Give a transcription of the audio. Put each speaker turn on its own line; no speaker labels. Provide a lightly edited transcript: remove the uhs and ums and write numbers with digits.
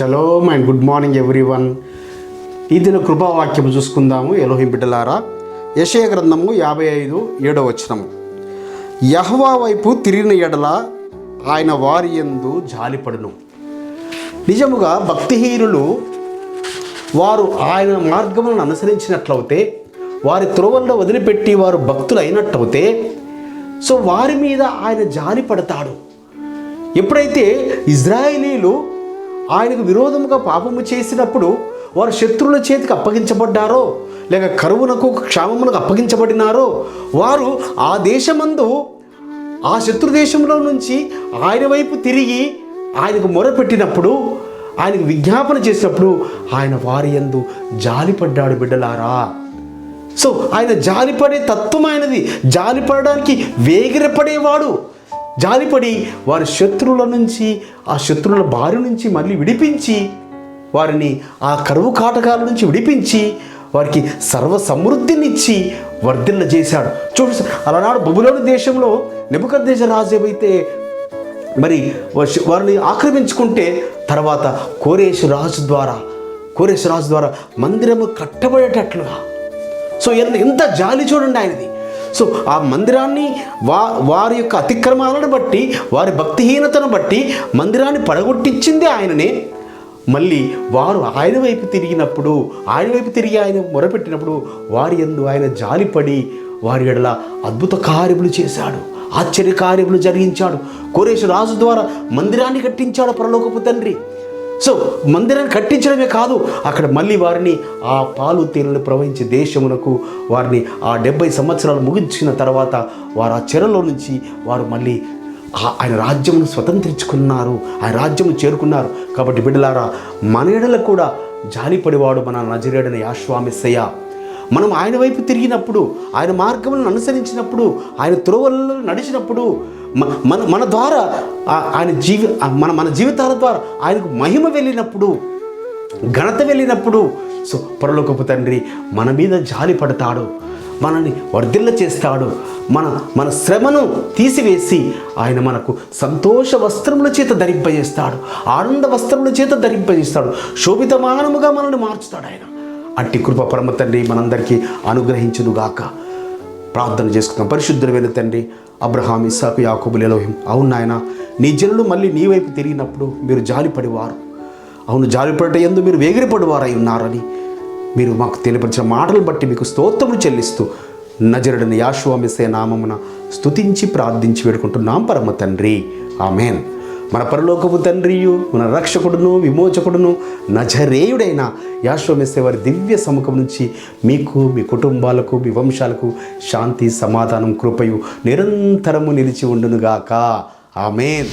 Shalom and good morning everyone. ఈ దిన కృపావాక్యం చూసుకుందాము. ఎలోహిం బిడ్డలారా, యెషయా గ్రంథము 55:7 యెహోవా వైపు తిరిగిన ఎడల ఆయన వారి యందు జాలిపడును. నిజముగా భక్తిహీనులు వారు ఆయన మార్గములను అనుసరించినట్లయితే, వారి త్రోవల్లో వదిలిపెట్టి వారు భక్తులు అయినట్లయితే, సో వారి మీద ఆయన జాలి పడతాడు. ఎప్పుడైతే ఇజ్రాయేలీలు ఆయనకు విరోధముగా పాపము చేసినప్పుడు వారు శత్రువుల చేతికి అప్పగించబడ్డారో, లేక కరువునకు క్షామమునకు అప్పగించబడినారో, వారు ఆ దేశమందు ఆ శత్రు దేశంలో నుంచి ఆయన వైపు తిరిగి ఆయనకు మొరపెట్టినప్పుడు, ఆయనకు విజ్ఞాపన చేసినప్పుడు ఆయన వారి యందు జాలిపడ్డాడు. బిడ్డలారా, సో ఆయన జాలిపడే తత్వం ఆయనది. జాలిపడడానికి వేగిరపడేవాడు. జాలిపడి వారి శత్రువుల నుంచి, ఆ శత్రువుల బారి నుంచి మళ్ళీ విడిపించి, వారిని ఆ కరువు కాటకాల నుంచి విడిపించి, వారికి సర్వ సమృద్ధినిచ్చి వర్ధిల్ల చేశాడు. చూడు, అలనాడు బబులోను దేశంలో నెబుకద్నెజర్ రాజు ఏవైతే మరి వారిని ఆక్రమించుకుంటే, తర్వాత కోరేషు రాజు ద్వారా మందిరము కట్టబడేటట్లుగా, సో ఎంత జాలి చూడండి ఆయనది. సో ఆ మందిరాన్ని వారి యొక్క అతిక్రమాలను బట్టి, వారి భక్తిహీనతను బట్టి మందిరాన్ని పడగొట్టించింది ఆయననే. మళ్ళీ వారు ఆయన వైపు తిరిగి ఆయన మొరపెట్టినప్పుడు వారి యందు ఆయన జాలిపడి వారి ఎడల అద్భుత కార్యములు చేశాడు, ఆశ్చర్య కార్యములు జరిగించాడు. కోరేషు రాజు ద్వారా మందిరాన్ని కట్టించాడు పరలోకపు తండ్రి. సో మందిరాన్ని కట్టించడమే కాదు, అక్కడ మళ్ళీ వారిని ఆ పాలు తేనెలు ప్రవహించే దేశమునకు వారిని ఆ 70 సంవత్సరాలు ముగించిన తర్వాత వారు ఆ చెరలో నుంచి వారు మళ్ళీ ఆయన రాజ్యమును స్వతంత్రించుకున్నారు, ఆయన రాజ్యము చేరుకున్నారు. కాబట్టి బిడ్డలారా, మన ఎడల కూడా జాలిపడివాడు మన నజరేయుడైన యెహోవా మెస్సీయ. మనం ఆయన వైపు తిరిగినప్పుడు, ఆయన మార్గములను అనుసరించినప్పుడు, ఆయన త్రోవలలో నడిచినప్పుడు, మన ద్వారా ఆయన మన జీవితాల ద్వారా ఆయనకు మహిమ వెళ్ళినప్పుడు, ఘనత వెళ్ళినప్పుడు, సో పరలోకపు తండ్రి మన మీద జాలి పడతాడు, మనల్ని వర్ధిల్ల చేస్తాడు. మన శ్రమను తీసివేసి ఆయన మనకు సంతోష వస్త్రముల చేత ధరింపజేస్తాడు, ఆనంద వస్త్రముల చేత ధరింపజేస్తాడు, శోభితమానముగా మనల్ని మార్చుతాడు ఆయన. అట్టి కృప పరమ తండ్రి మనందరికీ అనుగ్రహించునుగాక. ప్రార్థన చేసుకుందాం. పరిశుద్ధుడైన తండ్రి, అబ్రహాం, ఇస్సాకు, యాకోబులు, ఎలోహిం, అవును నాయన, నీ జనులు మళ్ళీ నీ వైపు తిరిగినప్పుడు మీరు జాలిపడేవారు. అవును, జాలిపడట యందు మీరు వేగిరపడివారై ఉన్నారని మీరు మాకు తెలియపరిచిన మాటలు బట్టి మీకు స్తోత్రములు చెల్లిస్తూ నజరేయుడైన యెహోవా మెస్సీయ నామమున స్తుతించి ప్రార్థించి వేడుకుంటున్నాం పరమ తండ్రి, ఆమేన్. మన పరలోకపు తండ్రియు, మన రక్షకుడును, విమోచకుడును, నజరేయుడైన యెహోవా మెస్సీయ వారి దివ్య సముఖం నుంచి మీకు, మీ కుటుంబాలకు, మీ వంశాలకు శాంతి, సమాధానం, కృపయు నిరంతరము నిలిచి ఉండునుగాక. ఆమేన్.